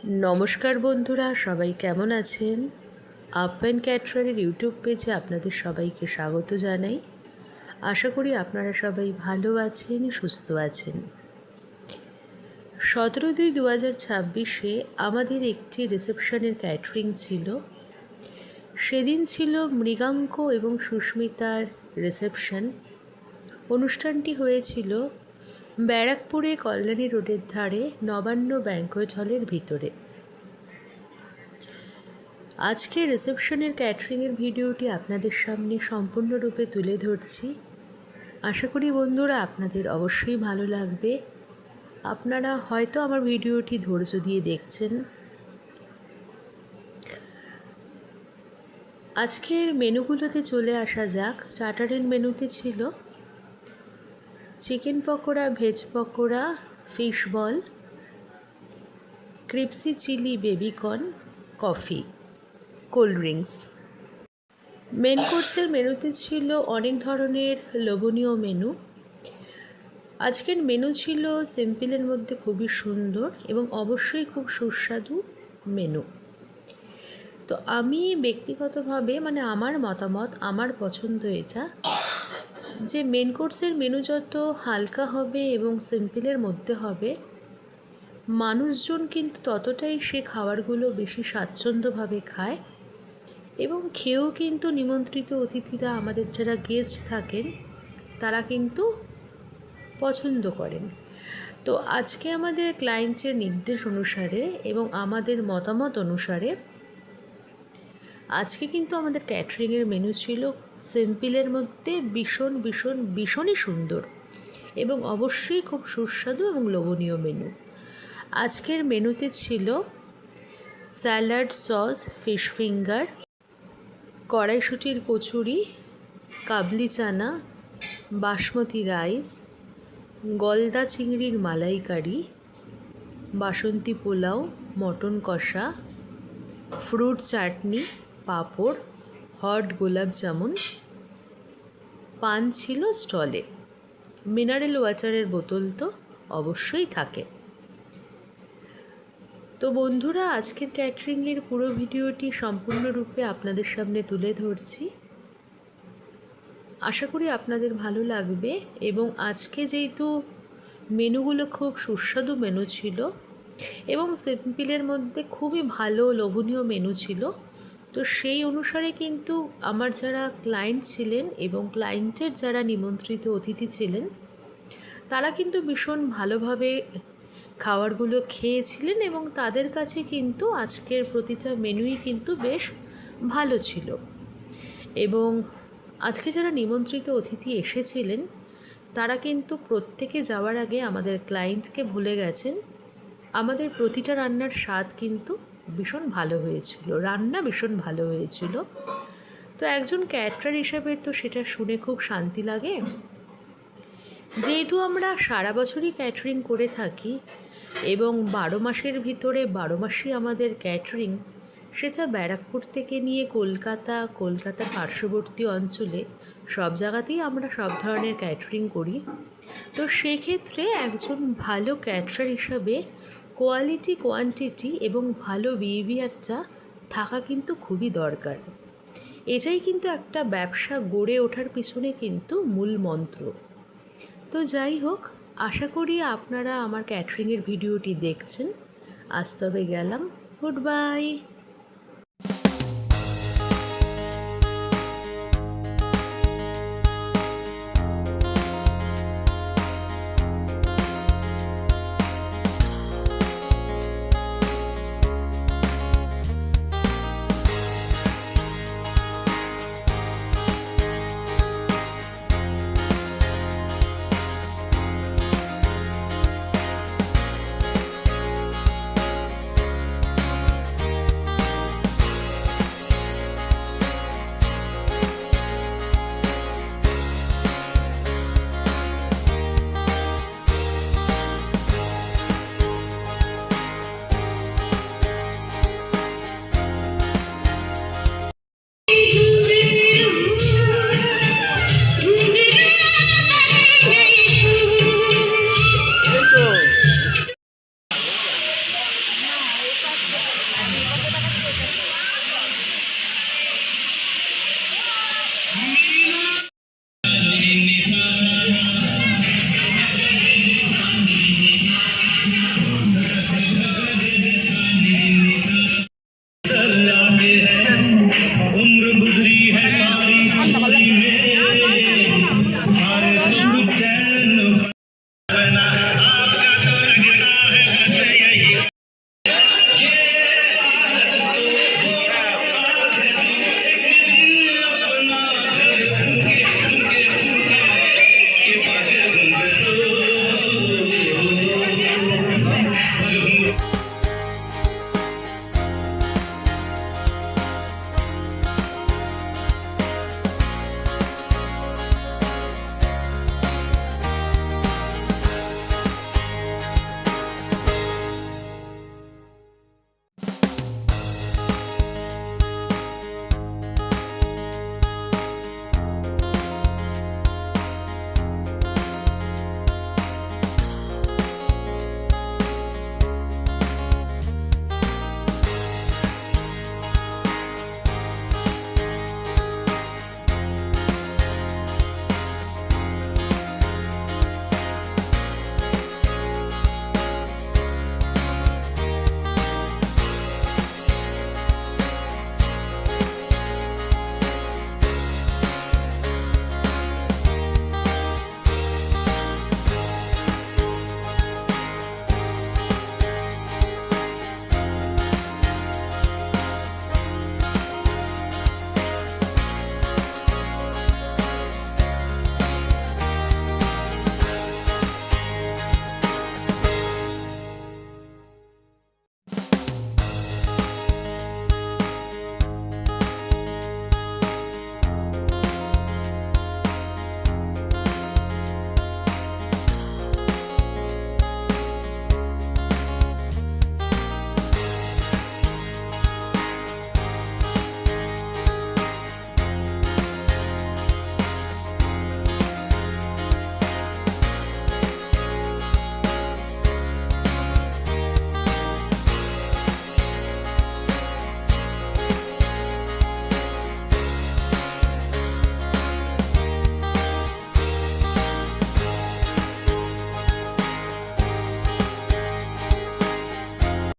नमस्कार बंधुरा सबाई केमन आছেন आप एंड कैटरारेर यूट्यूब पेजे आपनादेर सबाइके स्वागत जानाई। आशा करी आपनारा सबाई भालो आছেন सुस्थ आছেন। 17/2/2026 आमादेर एकटी रिसेपशनेर कैटरिंग छिलो। सेदिन छिलो मृगांक एवं सुस्मितार रिसेपशन। अनुष्ठानटी हयेछिलो ব্যারাকপুরে কল্যাণী রোডের ধারে নবান্ন ব্যাংকোয়েট হলের ভিতরে। আজকে রিসেপশনের ক্যাটারিংয়ের ভিডিওটি আপনাদের সামনে সম্পূর্ণরূপে তুলে ধরছি। আশা করি বন্ধুরা আপনাদের অবশ্যই ভালো লাগবে। আপনারা হয়তো আমার ভিডিওটি ধৈর্য দিয়ে দেখছেন। আজকের মেনুগুলোতে চলে আসা যাক। স্টার্টারের মেনুতে ছিল chicken pakora, veg pakora, fish ball, crispy chilli baby corn, coffee, cold drinks. Main কোর্সের মেনুতে ছিল অনেক ধরনের লোভনীয় মেনু। আজকের মেনু ছিল সিম্পলের মধ্যে খুবই সুন্দর এবং অবশ্যই খুব সুস্বাদু মেনু। তো আমি ব্যক্তিগতভাবে আমার মতামত, আমার পছন্দ এটা যে মেন কোর্সের মেনু যত হালকা হবে এবং সিম্পলের মধ্যে হবে, মানুষজন কিন্তু ততটাই সে খাবারগুলো বেশি স্বাচ্ছন্দ্যভাবে খায় এবং খেয়েও কিন্তু নিমন্ত্রিত অতিথিরা, আমাদের যারা গেস্ট থাকেন, তারা কিন্তু পছন্দ করেন। তো আজকে আমাদের ক্লায়েন্টের নির্দেশ অনুসারে এবং আমাদের মতামত অনুসারে আজকে কিন্তু আমাদের ক্যাটারিংয়ের মেনু ছিল সিম্পলের মধ্যে ভীষণই সুন্দর এবং অবশ্যই খুব সুস্বাদু এবং লোভনীয় মেনু। আজকের মেনুতে ছিল স্যালাড, সস, ফিশ ফিঙ্গার, কড়াইশুঁটির কচুরি, কাবলি চানা, বাসমতি রাইস, গলদা চিংড়ির malai curry, basanti pulao, mutton kosha, fruit chutney, papad, hot gulab jamun, পান ছিল স্টলে। মিনারেল ওয়াটারের বোতল তো অবশ্যই থাকে। তো বন্ধুরা, আজকের ক্যাটারিংয়ের পুরো ভিডিওটি সম্পূর্ণরূপে আপনাদের সামনে তুলে ধরছি। আশা করি আপনাদের ভালো লাগবে এবং আজকে যেহেতু মেনুগুলো খুব সুস্বাদু মেনু ছিল এবং সিম্পলের মধ্যে খুবই ভালো লোভনীয় মেনু ছিল, তো সেই অনুসারে কিন্তু আমার যারা ক্লায়েন্ট ছিলেন এবং ক্লায়েন্টের যারা নিমন্ত্রিত অতিথি ছিলেন, তারা কিন্তু ভীষণ ভালোভাবে খাবারগুলো খেয়েছিলেন এবং তাদের কাছে কিন্তু আজকের প্রতিটা মেনুই কিন্তু বেশ ভালো ছিল। এবং আজকে যারা নিমন্ত্রিত অতিথি এসেছিলেন, তারা কিন্তু প্রত্যেকে যাওয়ার আগে আমাদের ক্লায়েন্টকে ভুলে গেছেন। আমাদের প্রতিটা রান্নার স্বাদ কিন্তু ভীষণ ভালো হয়েছিল, রান্না ভীষণ ভালো হয়েছিল। তো একজন ক্যাটারার হিসাবে তো সেটা শুনে খুব শান্তি লাগে। যেহেতু আমরা সারা বছরই ক্যাটারিং করে থাকি এবং 12 মাসের ভিতরে 12 মাসই আমাদের ক্যাটারিং, সেটা ব্যারাকপুর থেকে নিয়ে কলকাতার পার্শ্ববর্তী অঞ্চলে সব জায়গাতেই আমরা সব ধরনের ক্যাটারিং করি। তো সেক্ষেত্রে একজন ভালো ক্যাটারার হিসাবে কোয়ালিটি, কোয়ান্টিটি এবং ভালো বিহেভিয়ারটা থাকা কিন্তু খুবই দরকার। এটাই কিন্তু একটা ব্যবসা গড়ে ওঠার পিছনে কিন্তু মূল মন্ত্র। তো যাই হোক, আশা করি আপনারা আমার ক্যাটারিংয়ের ভিডিওটি দেখছেন। আজ তবে গেলাম, গুড বাই।